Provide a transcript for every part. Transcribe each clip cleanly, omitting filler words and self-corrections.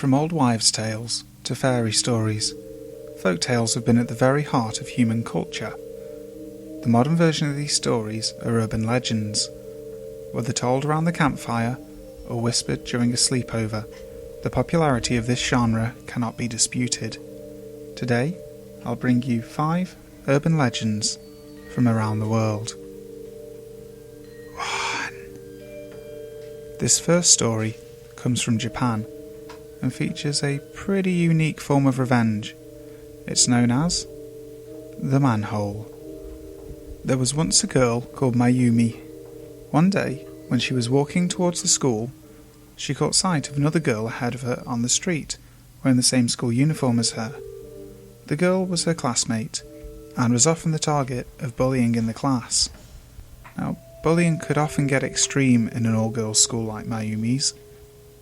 From old wives' tales to fairy stories, folk tales have been at the very heart of human culture. The modern version of these stories are urban legends. Whether told around the campfire or whispered during a sleepover, the popularity of this genre cannot be disputed. Today, I'll bring you 5 urban legends from around the world. 1. This first story comes from Japan and features a pretty unique form of revenge. It's known as the manhole. There was once a girl called Mayumi. One day, when she was walking towards the school, she caught sight of another girl ahead of her on the street, wearing the same school uniform as her. The girl was her classmate, and was often the target of bullying in the class. Now, bullying could often get extreme in an all-girls school like Mayumi's.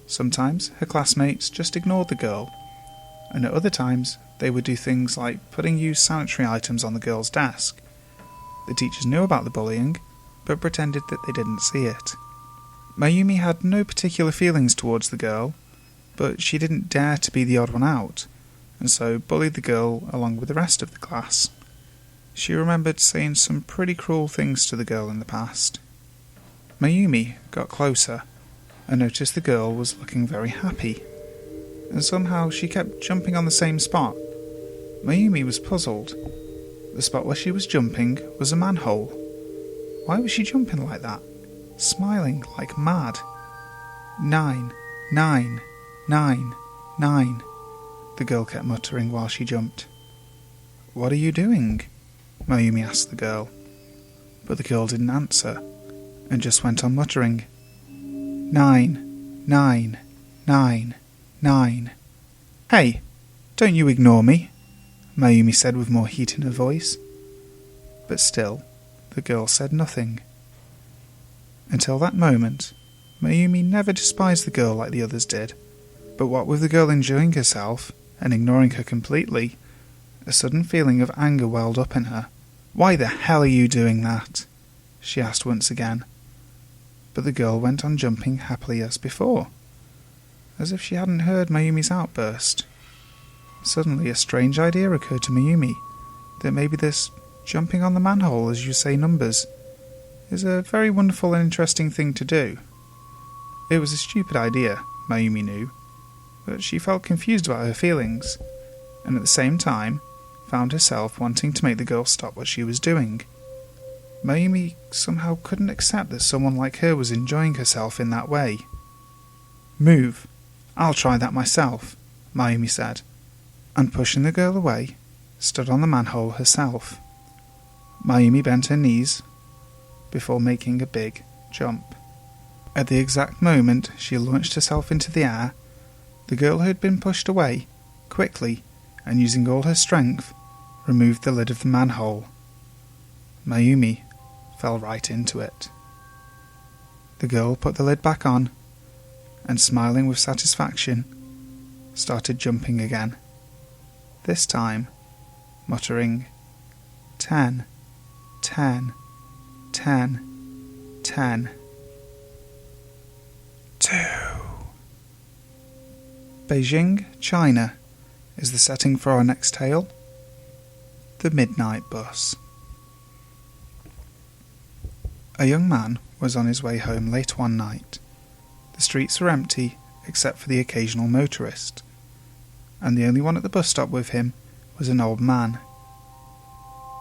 Sometimes her classmates just ignored the girl, and at other times they would do things like putting used sanitary items on the girl's desk. The teachers knew about the bullying, but pretended that they didn't see it. Mayumi had no particular feelings towards the girl, but she didn't dare to be the odd one out, and so bullied the girl along with the rest of the class. She remembered saying some pretty cruel things to the girl in the past. Mayumi got closer and noticed the girl was looking very happy, and somehow she kept jumping on the same spot. Mayumi was puzzled. The spot where she was jumping was a manhole. Why was she jumping like that, smiling like mad? 9, 9, 9, 9, the girl kept muttering while she jumped. "What are you doing?" Mayumi asked the girl, but the girl didn't answer, and just went on muttering, 9, 9, 9, 9. "Hey, don't you ignore me," Mayumi said with more heat in her voice. But still, the girl said nothing. Until that moment, Mayumi never despised the girl like the others did, but what with the girl enjoying herself and ignoring her completely, a sudden feeling of anger welled up in her. "Why the hell are you doing that?" she asked once again. But the girl went on jumping happily as before, as if she hadn't heard Mayumi's outburst. Suddenly a strange idea occurred to Mayumi, that maybe this jumping on the manhole as you say numbers is a very wonderful and interesting thing to do. It was a stupid idea, Mayumi knew, but she felt confused about her feelings, and at the same time found herself wanting to make the girl stop what she was doing. Mayumi somehow couldn't accept that someone like her was enjoying herself in that way. "Move, I'll try that myself," Mayumi said, and pushing the girl away, stood on the manhole herself. Mayumi bent her knees before making a big jump. At the exact moment she launched herself into the air, the girl who had been pushed away, quickly, and using all her strength, removed the lid of the manhole. Mayumi fell right into it. The girl put the lid back on, and smiling with satisfaction, started jumping again. This time, muttering 10, 10, 10, 10. 2. Beijing, China is the setting for our next tale. The Midnight Bus. A young man was on his way home late one night. The streets were empty except for the occasional motorist, and the only one at the bus stop with him was an old man.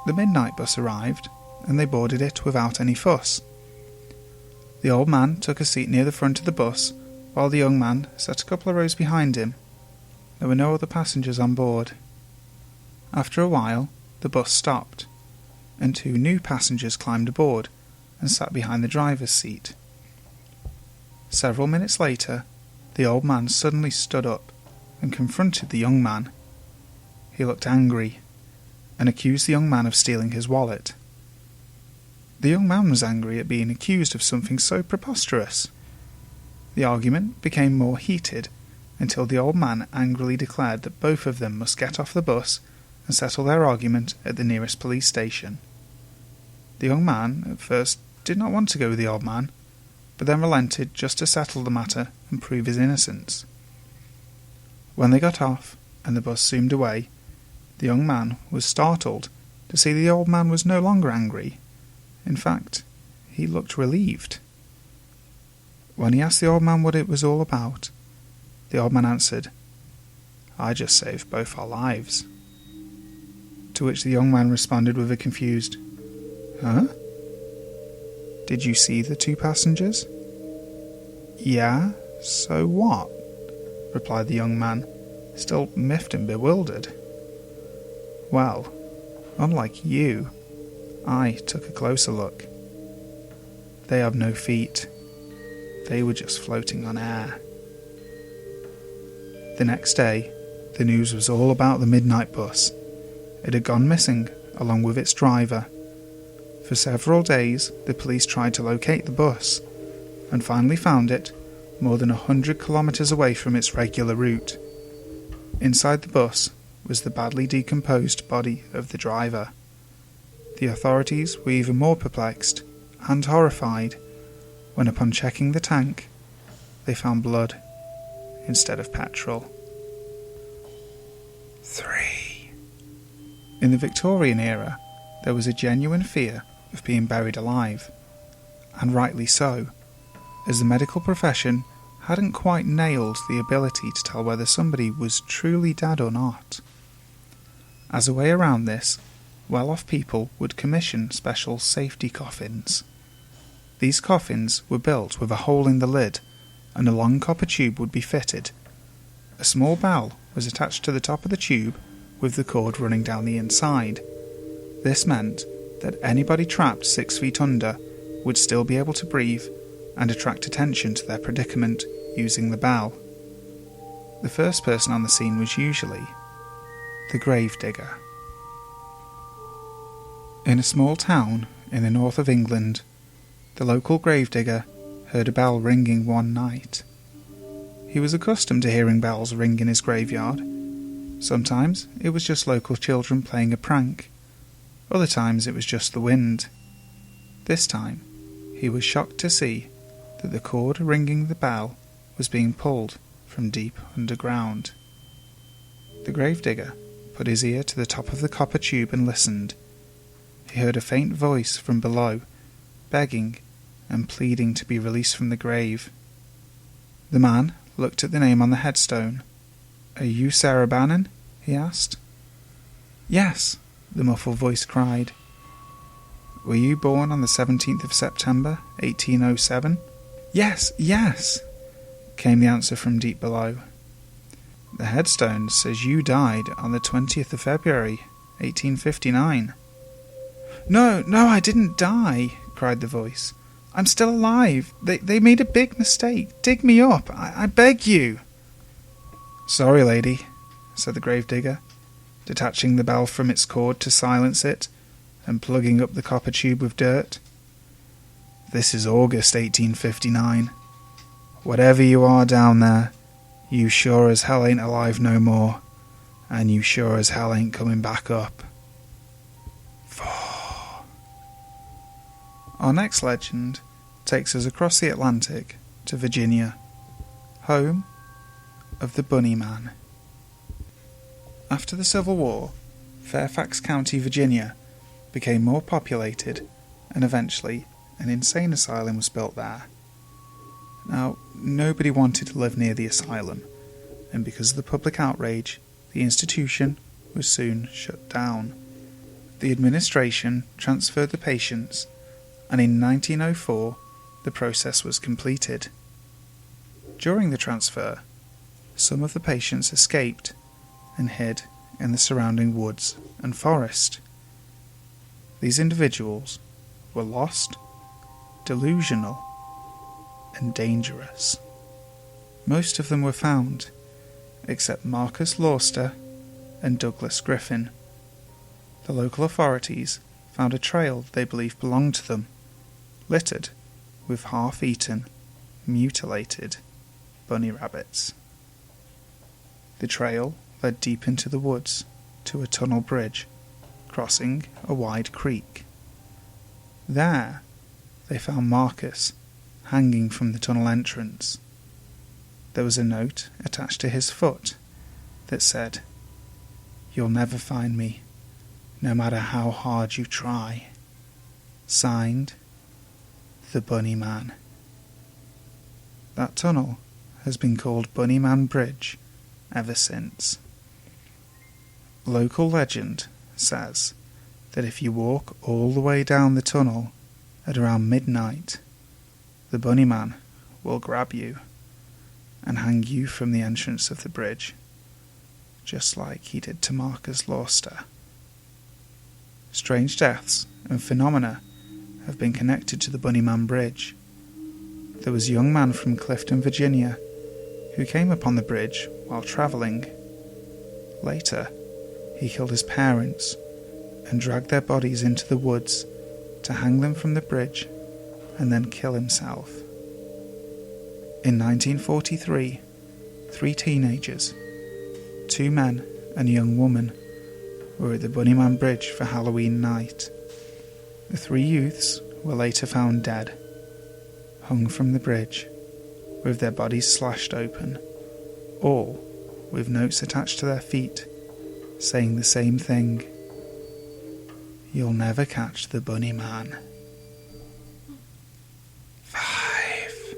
The midnight bus arrived, and they boarded it without any fuss. The old man took a seat near the front of the bus, while the young man sat a couple of rows behind him. There were no other passengers on board. After a while, the bus stopped, and 2 new passengers climbed aboard and sat behind the driver's seat. Several minutes later, the old man suddenly stood up and confronted the young man. He looked angry and accused the young man of stealing his wallet. The young man was angry at being accused of something so preposterous. The argument became more heated until the old man angrily declared that both of them must get off the bus and settle their argument at the nearest police station. The young man at first did not want to go with the old man, but then relented just to settle the matter and prove his innocence. When they got off and the bus zoomed away, the young man was startled to see the old man was no longer angry. In fact, he looked relieved. When he asked the old man what it was all about, the old man answered, "I just saved both our lives." To which the young man responded with a confused, "Huh? Did you see the two passengers?" "Yeah, so what?" replied the young man, still miffed and bewildered. "Well, unlike you, I took a closer look. They have no feet. They were just floating on air." The next day, the news was all about the midnight bus. It had gone missing, along with its driver. For several days, the police tried to locate the bus, and finally found it more than 100 kilometers away from its regular route. Inside the bus was the badly decomposed body of the driver. The authorities were even more perplexed and horrified when, upon checking the tank, they found blood instead of petrol. 3. In the Victorian era, there was a genuine fear of being buried alive, and rightly so, as the medical profession hadn't quite nailed the ability to tell whether somebody was truly dead or not. As a way around this, well-off people would commission special safety coffins. These coffins were built with a hole in the lid, and a long copper tube would be fitted. A small bell was attached to the top of the tube with the cord running down the inside. This meant that anybody trapped 6 feet under would still be able to breathe and attract attention to their predicament using the bell. The first person on the scene was usually the gravedigger. In a small town in the north of England, the local gravedigger heard a bell ringing one night. He was accustomed to hearing bells ring in his graveyard. Sometimes it was just local children playing a prank. Other times it was just the wind. This time, he was shocked to see that the cord ringing the bell was being pulled from deep underground. The gravedigger put his ear to the top of the copper tube and listened. He heard a faint voice from below, begging and pleading to be released from the grave. The man looked at the name on the headstone. "Are you Sarah Bannon?" he asked. "Yes," the muffled voice cried. "Were you born on the 17th of September, 1807? "Yes, yes," came the answer from deep below. "The headstone says you died on the 20th of February, 1859. No, I didn't die," cried the voice. "I'm still alive. They made a big mistake. Dig me up. I beg you." "Sorry, lady," said the gravedigger, detaching the bell from its cord to silence it and plugging up the copper tube with dirt. "This is August 1859. Whatever you are down there, you sure as hell ain't alive no more, and you sure as hell ain't coming back up." 4. Our next legend takes us across the Atlantic to Virginia, home of the Bunny Man. After the Civil War, Fairfax County, Virginia, became more populated, and eventually an insane asylum was built there. Now, nobody wanted to live near the asylum, and because of the public outrage, the institution was soon shut down. The administration transferred the patients, and in 1904 the process was completed. During the transfer, some of the patients escaped and hid in the surrounding woods and forest. These individuals were lost, delusional, and dangerous. Most of them were found, except Marcus Lawster and Douglas Griffin. The local authorities found a trail they believed belonged to them, littered with half-eaten, mutilated bunny rabbits. The trail led deep into the woods to a tunnel bridge, crossing a wide creek. There, they found Marcus hanging from the tunnel entrance. There was a note attached to his foot, that said, "You'll never find me, no matter how hard you try." Signed, the Bunny Man. That tunnel has been called Bunny Man Bridge ever since. Local legend says that if you walk all the way down the tunnel at around midnight, the Bunny Man will grab you and hang you from the entrance of the bridge, just like he did to Marcus Lorster. Strange deaths and phenomena have been connected to the Bunny Man Bridge. There was a young man from Clifton, Virginia, who came upon the bridge while travelling. Later, he killed his parents and dragged their bodies into the woods to hang them from the bridge and then kill himself. In 1943, 3 teenagers, 2 men and a young woman, were at the Bunny Man Bridge for Halloween night. The 3 youths were later found dead, hung from the bridge, with their bodies slashed open, all with notes attached to their feet saying the same thing: "You'll never catch the Bunny Man." 5.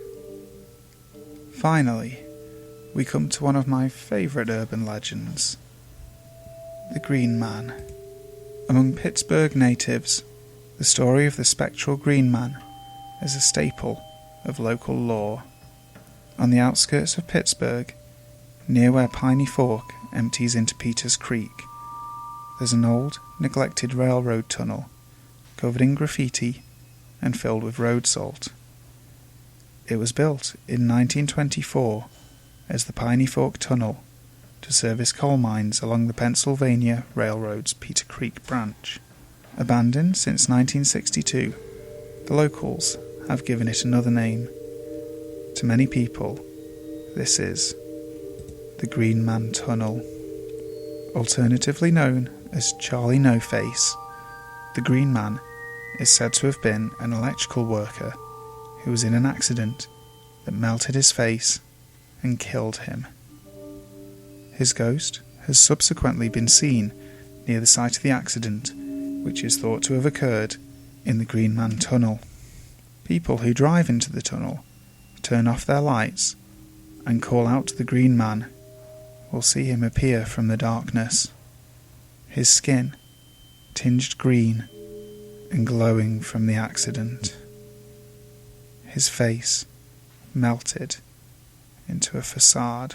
Finally, we come to one of my favourite urban legends, the Green Man. Among Pittsburgh natives, the story of the spectral Green Man is a staple of local lore. On the outskirts of Pittsburgh, near where Piney Fork empties into Peters Creek, there's an old, neglected railroad tunnel covered in graffiti and filled with road salt. It was built in 1924 as the Piney Fork Tunnel to service coal mines along the Pennsylvania Railroad's Peter Creek branch. Abandoned since 1962, the locals have given it another name. To many people, this is the Green Man Tunnel. Alternatively known as Charlie No Face, the Green Man is said to have been an electrical worker who was in an accident that melted his face and killed him. His ghost has subsequently been seen near the site of the accident, which is thought to have occurred in the Green Man Tunnel. People who drive into the tunnel, turn off their lights, and call out to the Green Man will see him appear from the darkness, his skin tinged green and glowing from the accident, his face melted into a facade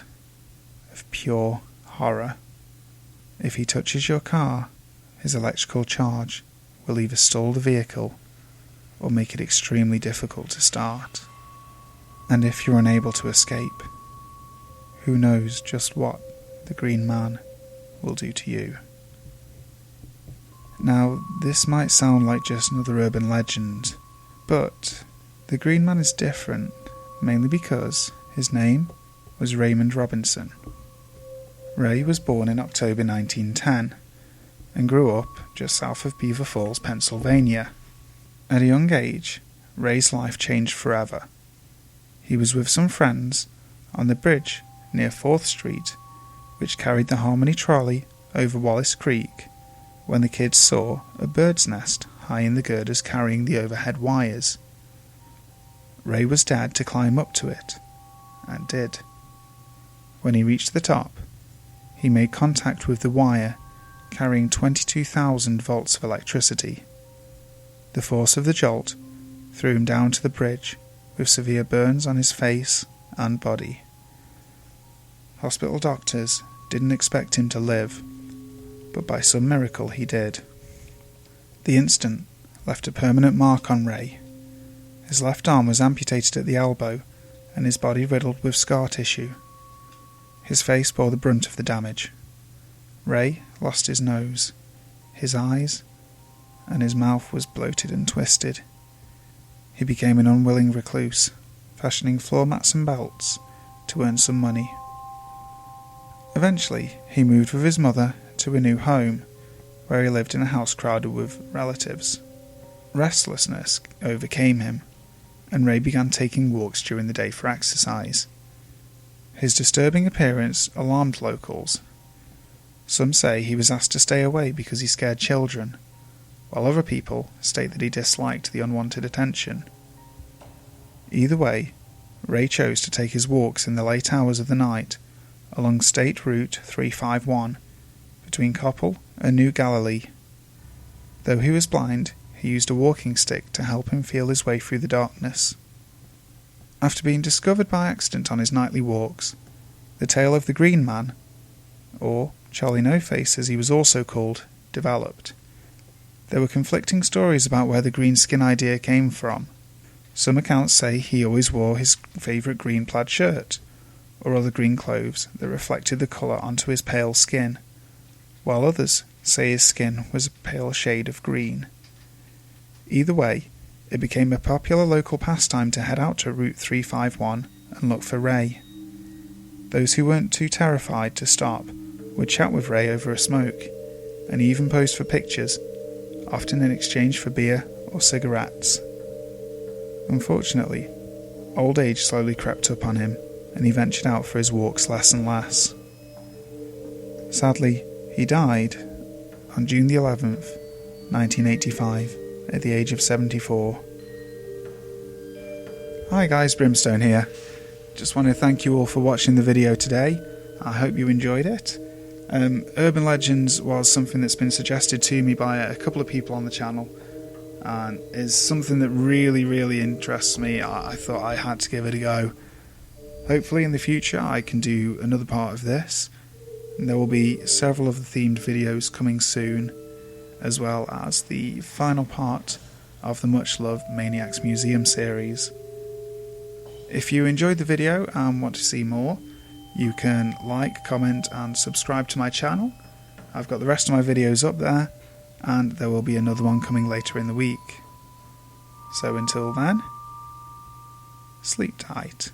of pure horror. If he touches your car, his electrical charge will either stall the vehicle or make it extremely difficult to start. And if you're unable to escape, who knows just what the Green Man will do to you. Now, this might sound like just another urban legend, but the Green Man is different, mainly because his name was Raymond Robinson. Ray was born in October 1910 and grew up just south of Beaver Falls, Pennsylvania. At a young age, Ray's life changed forever. He was with some friends on the bridge near 4th Street, which carried the Harmony trolley over Wallace Creek, when the kids saw a bird's nest high in the girders carrying the overhead wires. Ray was dared to climb up to it, and did. When he reached the top, he made contact with the wire carrying 22,000 volts of electricity. The force of the jolt threw him down to the bridge with severe burns on his face and body. Hospital doctors didn't expect him to live, but by some miracle he did. The incident left a permanent mark on Ray. His left arm was amputated at the elbow and his body riddled with scar tissue. His face bore the brunt of the damage. Ray lost his nose, his eyes, and his mouth was bloated and twisted. He became an unwilling recluse, fashioning floor mats and belts to earn some money. Eventually, he moved with his mother to a new home, where he lived in a house crowded with relatives. Restlessness overcame him, and Ray began taking walks during the day for exercise. His disturbing appearance alarmed locals, Some say he was asked to stay away because he scared children, while other people state that he disliked the unwanted attention. Either way, Ray chose to take his walks in the late hours of the night along State Route 351 between Coppell and New Galilee. Though he was blind, he used a walking stick to help him feel his way through the darkness. After being discovered by accident on his nightly walks, the tale of the Green Man, or Charlie No-Face as he was also called, developed. There were conflicting stories about where the green skin idea came from. Some accounts say he always wore his favourite green plaid shirt, or other green clothes that reflected the colour onto his pale skin, while others say his skin was a pale shade of green. Either way, it became a popular local pastime to head out to Route 351 and look for Ray. Those who weren't too terrified to stop would chat with Ray over a smoke, and he even posed for pictures, often in exchange for beer or cigarettes. Unfortunately, old age slowly crept up on him, and he ventured out for his walks less and less. Sadly, he died on June the 11th, 1985, at the age of 74. Hi guys, Brimstone here. Just want to thank you all for watching the video today. I hope you enjoyed it. Urban Legends was something that's been suggested to me by a couple of people on the channel, and is something that really interests me. I thought I had to give it a go. Hopefully in the future I can do another part of this, and there will be several of the themed videos coming soon, as well as the final part of the much loved Maniacs Museum series. If you enjoyed the video and want to see more, you can like, comment and subscribe to my channel. I've got the rest of my videos up there, and there will be another one coming later in the week. So until then, sleep tight.